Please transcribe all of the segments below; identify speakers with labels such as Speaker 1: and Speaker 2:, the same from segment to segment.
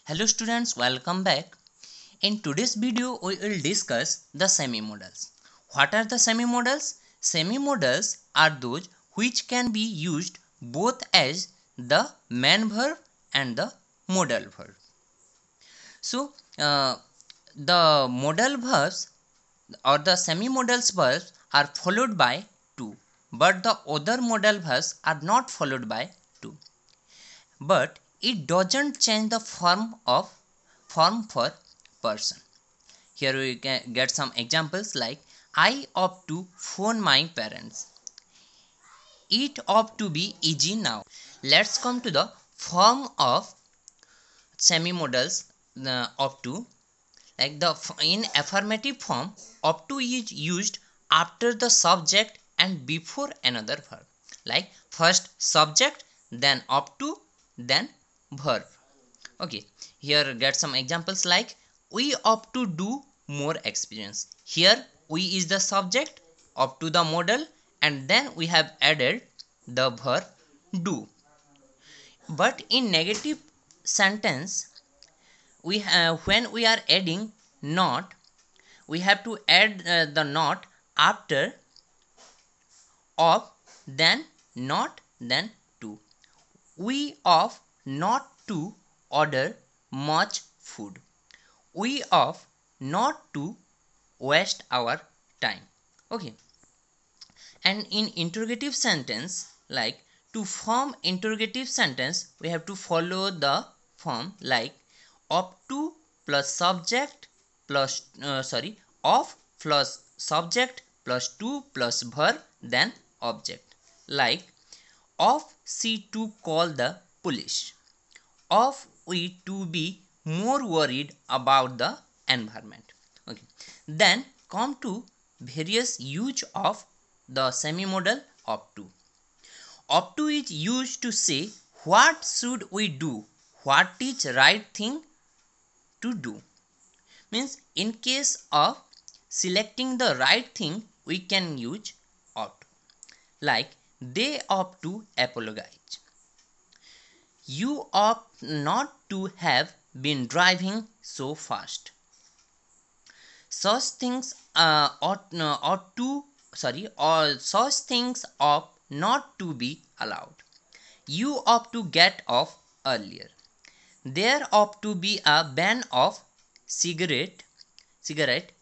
Speaker 1: Hello students, welcome back. In today's video, we will discuss the semi-modals. What are the semi-modals? Semi-modals are those which can be used both as the main verb and the modal verb. So, the modal verbs or the semi-modals verbs are followed by two, but the other modal verbs are not followed by two. But it doesn't change the form for person. Here we can get some examples like I opt to phone my parents. It ought to be easy now. Let's come to the form of semi-modals opt to. Like in affirmative form, opt to is used after the subject and before another verb. Like first subject, then opt to, then verb. Okay, here get some examples like we opt to do more experience. Here we is the subject, opt to the modal, and then we have added the verb do. But in negative sentence, we have, when we are adding not, we have to add the not after of, then not, then to. We opt not to order much food. We opt not to waste our time. Okay, and in interrogative sentence, like to form interrogative sentence, we have to follow the form like opt to plus subject plus of plus subject plus to plus verb then object. Like of she to call the police, of we to be more worried about the environment. Okay, then come to various use of the semi-modal opt to. Opt to is used to say what should we do, what is right thing to do. Means in case of selecting the right thing, we can use opt. Like they opt to apologize. You opt not to have been driving so fast. Such things or such things opt not to be allowed. You opt to get off earlier. There ought to be a ban of cigarette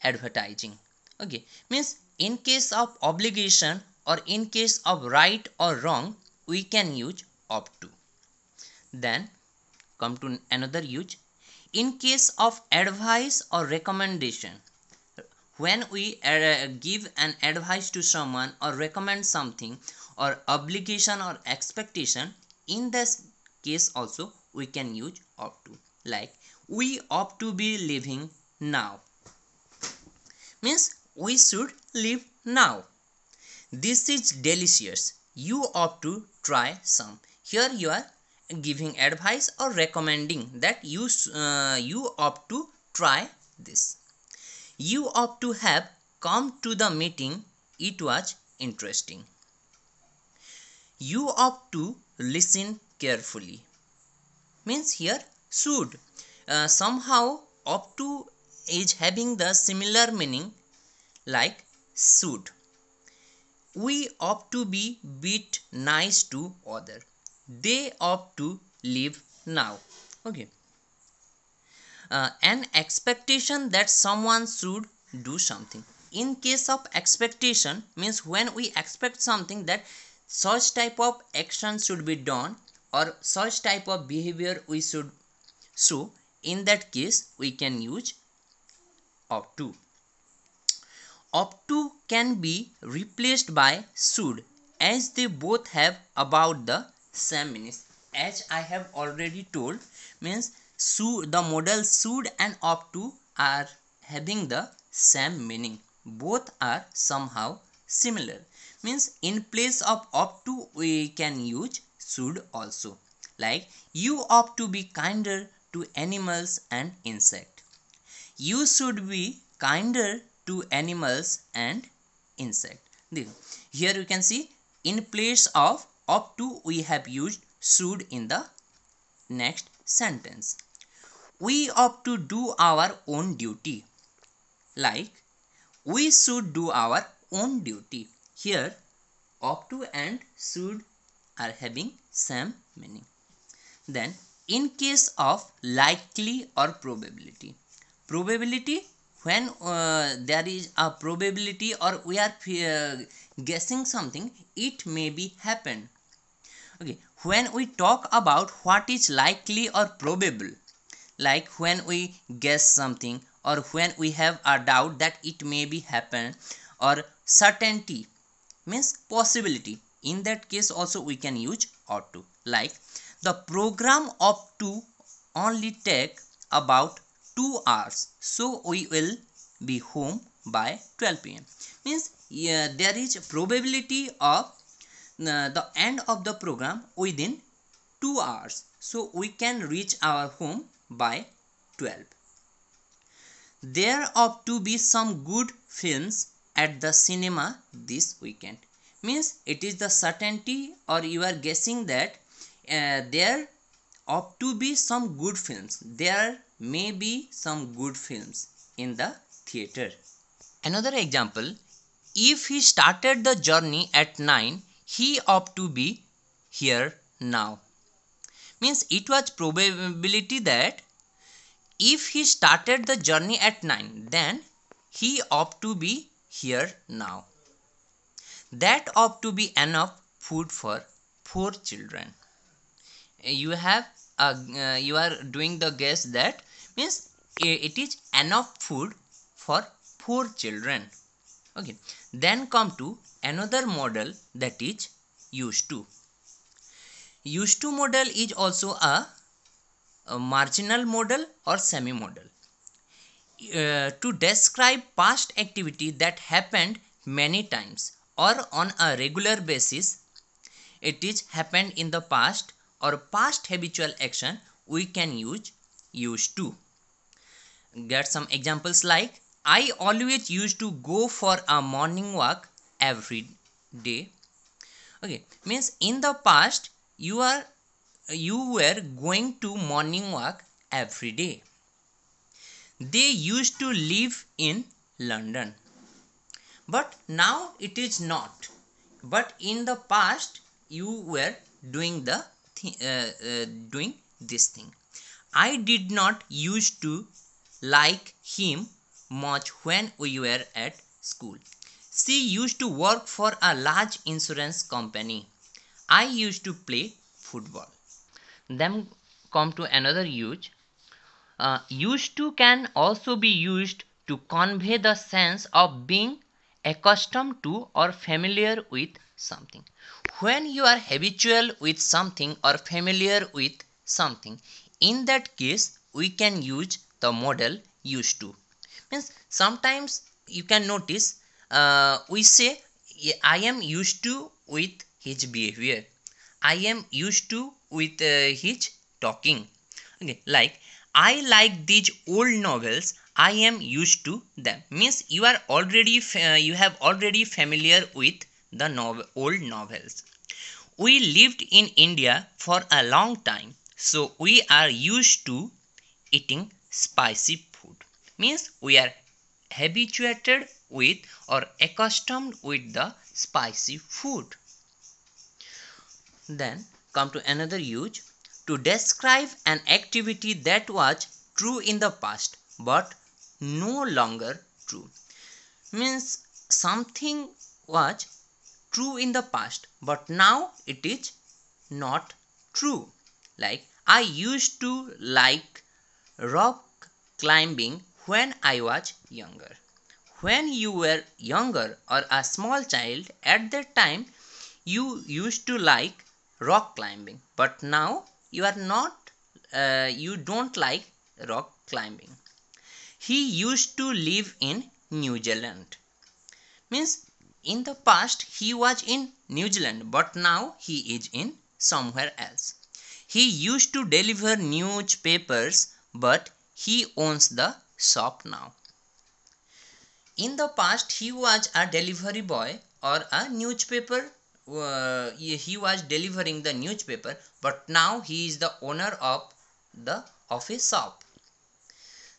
Speaker 1: advertising. Okay, means in case of obligation or in case of right or wrong, we can use opt to. Then come to another use. In case of advice or recommendation, when we give an advice to someone or recommend something or obligation or expectation, in this case also we can use opt to. Like we opt to be living now, means we should live now. This is delicious, you opt to try some. Here you are giving advice or recommending that you opt to try this. You ought to have come to the meeting, it was interesting. You ought to listen carefully. Means here should. Somehow ought to is having the similar meaning like should. We ought to be bit nice to other. They ought to live now. Okay. An expectation that someone should do something. In case of expectation, means when we expect something that such type of action should be done or such type of behavior we should show, in that case we can use ought to. Ought to can be replaced by should, as they both have about the same meaning. As I have already told, means should, the modal should and ought to are having the same meaning. Both are somehow similar. Means in place of ought to we can use should also. Like you ought to be kinder to animals and insects. You should be kinder to animals and insect. Here you can see in place of ought to we have used should in the next sentence. we ought to do our own duty. Like, we should do our own duty. Here, ought to and should are having same meaning. Then, in case of likely or probability. Probability, when there is a probability or we are guessing something, it may be happen. Okay, when we talk about what is likely or probable, like when we guess something or when we have a doubt that it may be happen, or certainty means possibility, in that case also we can use ought to. Like, the program ought to only take about 2 hours, so we will be home by 12 p.m. means there is a probability of the end of the program within 2 hours, so we can reach our home by 12. There ought to be some good films at the cinema this weekend. Means it is the certainty or you are guessing that there ought to be some good films. There may be some good films in the theater. Another example, if he started the journey at 9, he ought to be here now. Means it was probability that if he started the journey at 9, then he ought to be here now. That ought to be enough food for 4 children. You are doing the guess that means it is enough food for 4 children. Okay, then come to another model, that is used to. Used to model is also a marginal model or semi model. To describe past activity that happened many times or on a regular basis, it is happened in the past or past habitual action, we can use used to. Get some examples like, I always used to go for a morning walk every day. Okay, means in the past you were going to morning walk every day. They used to live in London, but now it is not. But in the past you were doing doing this thing. I did not used to like him much when we were at school. She used to work for a large insurance company. I used to play football. Then come to another use. Used to can also be used to convey the sense of being accustomed to or familiar with something. When you are habitual with something or familiar with something, in that case we can use the model used to. Means sometimes you can notice we say, I am used to with his behavior, I am used to with his talking. Okay, like, I like these old novels, I am used to them. Means you are already you have already familiar with the old novels. We lived in India for a long time, so we are used to eating spicy food. Means we are habituated with or accustomed with the spicy food. Then come to another use, to describe an activity that was true in the past but no longer true. Means something was true in the past but now it is not true. Like, I used to like rock climbing when I was younger. When you were younger or a small child, at that time you used to like rock climbing, but now you are not you don't like rock climbing. He used to live in New Zealand. Means in the past he was in New Zealand, but now he is in somewhere else. He used to deliver newspapers, but he owns the shop now. In the past he was a delivery boy or a newspaper, he was delivering the newspaper, but now he is the owner of a shop.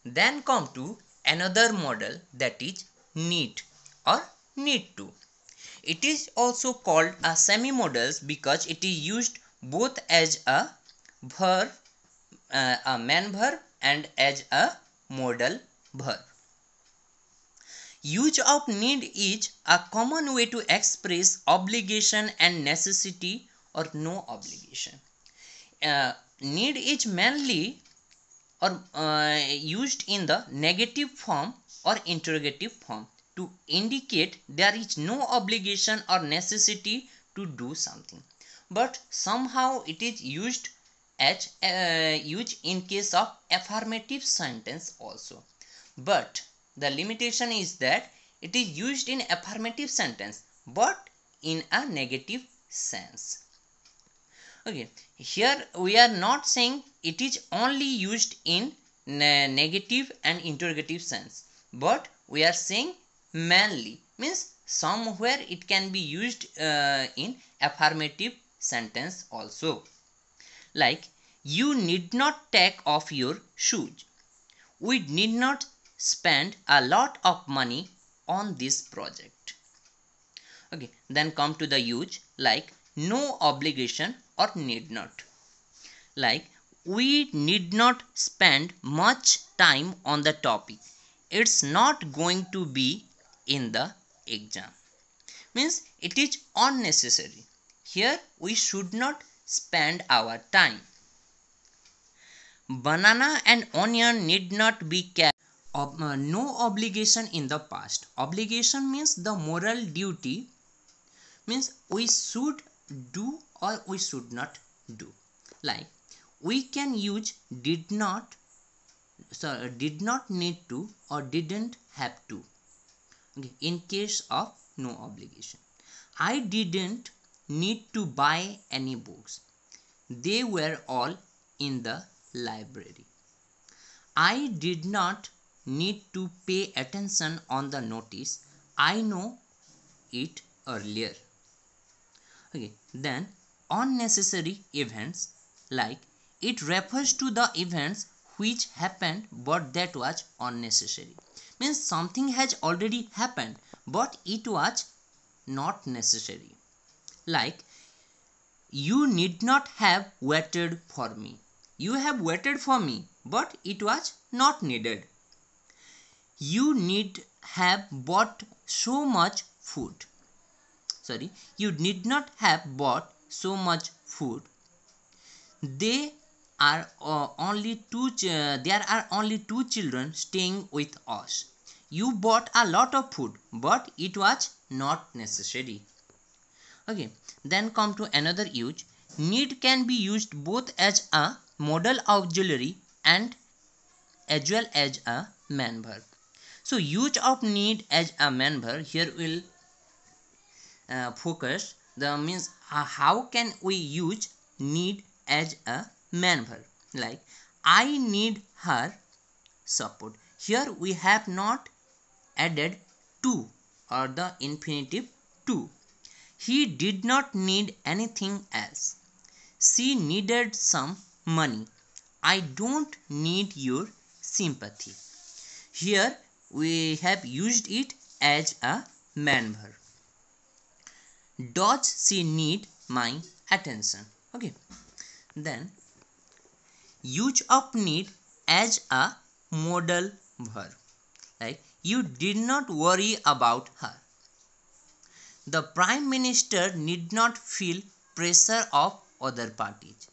Speaker 1: Then come to another model, that is need or need to. It is also called a semi-modals because it is used both as a verb, a main verb, and as a modal verb. Use of need is a common way to express obligation and necessity or no obligation. Need is mainly or used in the negative form or interrogative form to indicate there is no obligation or necessity to do something, but somehow it is used as used in case of affirmative sentence also. But the limitation is that it is used in affirmative sentence but in a negative sense. Okay, here we are not saying it is only used in negative and interrogative sense, but we are saying mainly means somewhere it can be used in affirmative sentence also. Like, you need not take off your shoes. We need not spend a lot of money on this project. Okay, then come to the use, like no obligation or need not. Like, we need not spend much time on the topic. It's not going to be in the exam. Means it is unnecessary. Here we should not spend our time. Banana and onion need not be kept. No obligation in the past. Obligation means the moral duty, means we should do or we should not do. Like, we can use did not need to or didn't have to, okay, in case of no obligation. I didn't need to buy any books. They were all in the library. I did not need to pay attention on the notice. I know it earlier. Okay, then unnecessary events, like it refers to the events which happened but that was unnecessary. Means something has already happened but it was not necessary. Like, you need not have waited for me. You have waited for me but it was not needed. You need have bought so much food. Sorry, you need not have bought so much food. They are there are only two children staying with us. You bought a lot of food but it was not necessary. Okay, then come to another use. Need can be used both as a modal auxiliary and as well as a main verb. So use of need as a main verb, here will focus the means how can we use need as a main verb. Like, I need her support. Here we have not added to or the infinitive to. He did not need anything else. She needed some money. I don't need your sympathy. Here we have used it as a main verb. Does she need my attention? Okay, then use of need as a modal verb. Like, you did not worry about her. The prime minister need not feel pressure of other parties.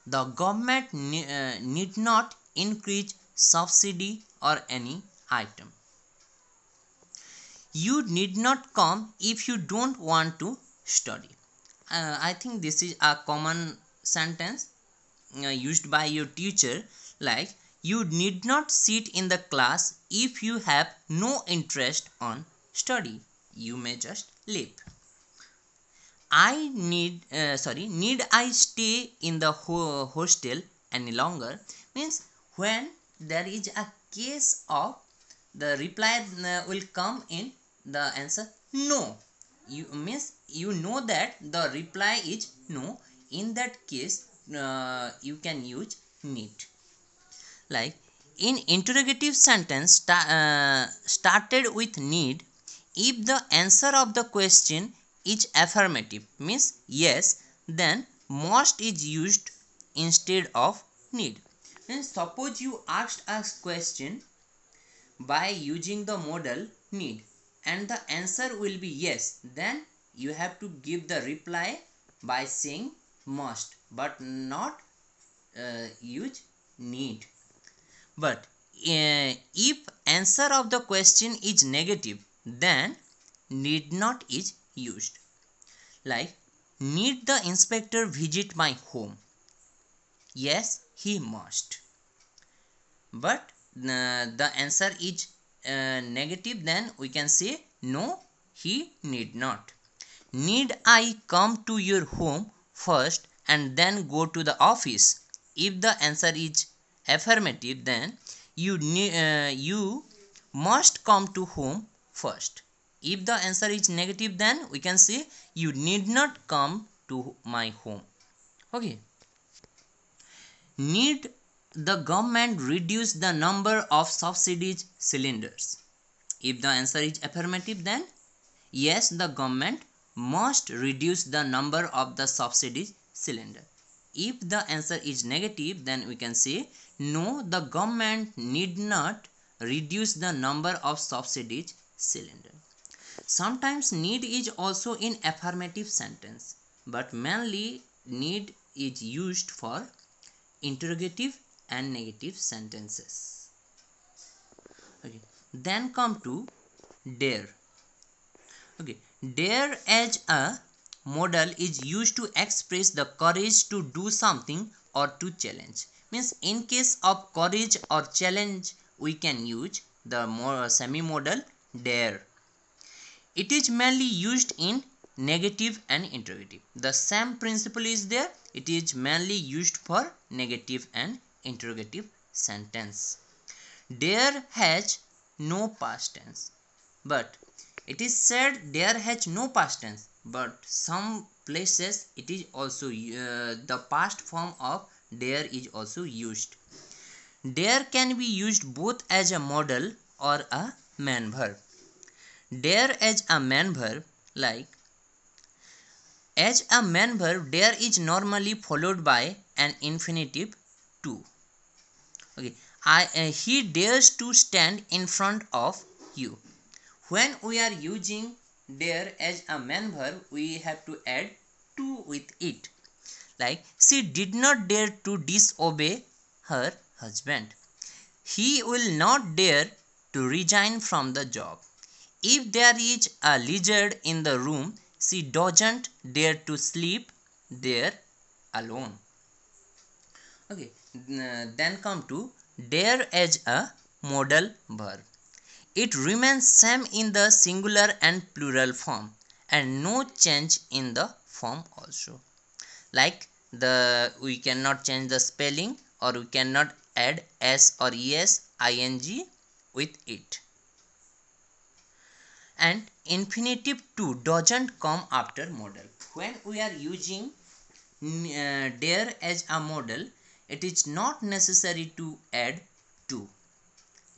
Speaker 1: The government need not increase subsidy or any item. You need not come if you don't want to study. I think this is a common sentence used by your teacher. Like, you need not sit in the class if you have no interest on study. You may just leave. Need I stay in the hostel any longer? Means when there is a case of the reply will come in the answer no. You means you know that the reply is no. In that case you can use need. Like, In interrogative sentence started with need, if the answer of the question is affirmative, means yes, then must is used instead of need. And suppose you asked a question by using the modal need and the answer will be yes, then you have to give the reply by saying must but not use need. But if answer of the question is negative, then need not is used. Like, need the inspector visit my home? Yes, he must. But the answer is negative, then we can say no, he need not. Need I come to your home first and then go to the office? If the answer is affirmative, then you must come to home first. If the answer is negative, then we can say you need not come to my home. Okay. Need the government reduce the number of subsidies cylinders? If the answer is affirmative, then yes, the government must reduce the number of the subsidies cylinder. If the answer is negative, then we can say no, the government need not reduce the number of subsidies cylinder. Sometimes need is also in affirmative sentence, but mainly need is used for interrogative and negative sentences. Okay. Then come to dare. Okay. Dare as a modal is used to express the courage to do something or to challenge. Means in case of courage or challenge, we can use the semi-modal dare. It is mainly used in negative and interrogative. The same principle is there. It is mainly used for negative and interrogative sentence. Dare has no past tense, but it is said dare has no past tense, but some places it is also the past form of dare is also used. Dare can be used both as a modal or a main verb. Dare as a main verb, like as a main verb, dare is normally followed by an infinitive to. Okay, he dares to stand in front of you. When we are using dare as a main verb, we have to add to with it. Like, she did not dare to disobey her husband. He will not dare to resign from the job. If there is a lizard in the room, she doesn't dare to sleep there alone. Okay, then come to dare as a modal verb. It remains same in the singular and plural form and no change in the form also. Like we cannot change the spelling or we cannot add s or es, ing with it. And infinitive to doesn't come after modal. When we are using dare as a modal, it is not necessary to add to.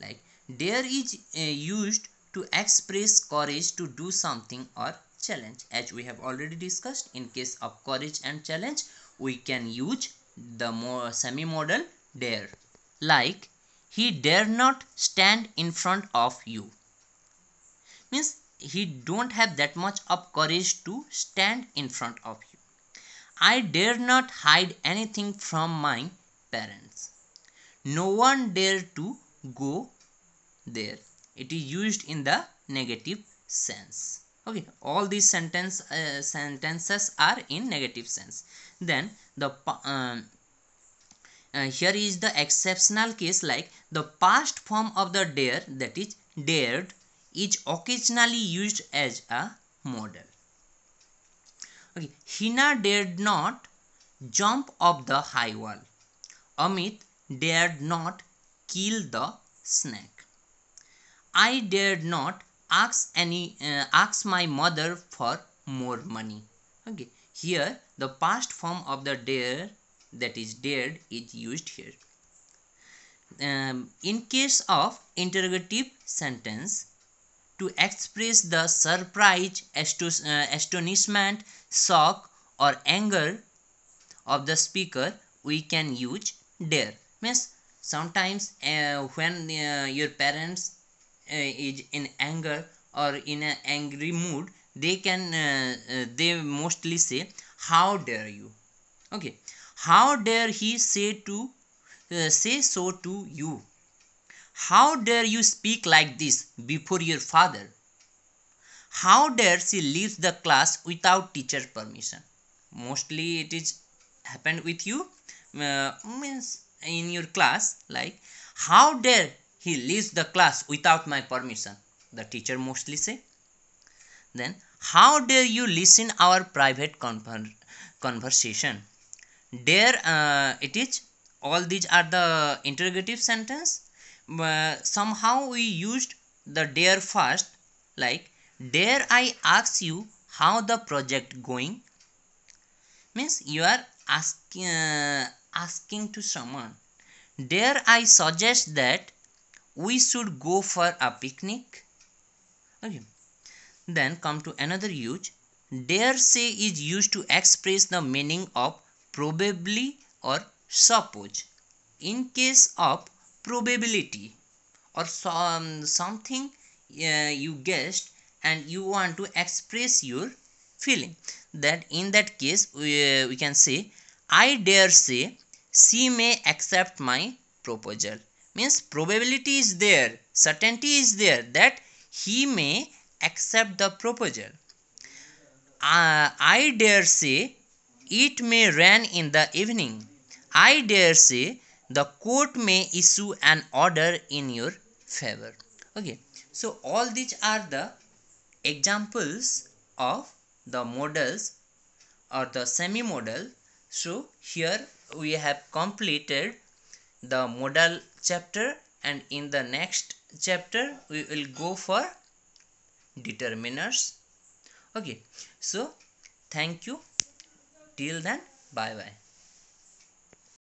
Speaker 1: Like, dare is used to express courage to do something or challenge. As we have already discussed, in case of courage and challenge, we can use the more semi-modal dare. Like, he dare not stand in front of you. Means he don't have that much of courage to stand in front of you. I dare not hide anything from my parents. No one dare to go there. It is used in the negative sense. Okay, all these sentences are in negative sense. Then the here is the exceptional case, like the past form of the dare, that is dared, is occasionally used as a modal. Okay, Hina dared not jump off the high wall. Amit dared not kill the snake. I dared not ask my mother for more money. Okay, here the past form of the dare, that is dared, is used here. In case of interrogative sentence, to express the surprise, astonishment, shock, or anger of the speaker, we can use dare. Means sometimes when your parents is in anger or in an angry mood, they mostly say, how dare you. Okay, how dare he say so to you. How dare you speak like this before your father. How dare she leaves the class without teacher permission. Mostly it is happened with you, means in your class, like, how dare he leaves the class without my permission, the teacher mostly say. Then, how dare you listen our private conversation. Dare, it is, all these are the interrogative sentence. Somehow we used the dare first, like, dare I ask you how the project going. Means you are asking to someone, dare I suggest that we should go for a picnic. Okay, then come to another use. Dare say is used to express the meaning of probably or suppose. In case of probability or something you guessed and you want to express your feeling, that in that case we can say, I dare say she may accept my proposal. Means probability is there, certainty is there that he may accept the proposal. I dare say it may rain in the evening. I dare say the court may issue an order in your favor. Okay, so all these are the examples of the modals or the semi modal. So here we have completed the modal chapter, and in the next chapter we will go for determiners. Okay, so thank you, till then, bye bye.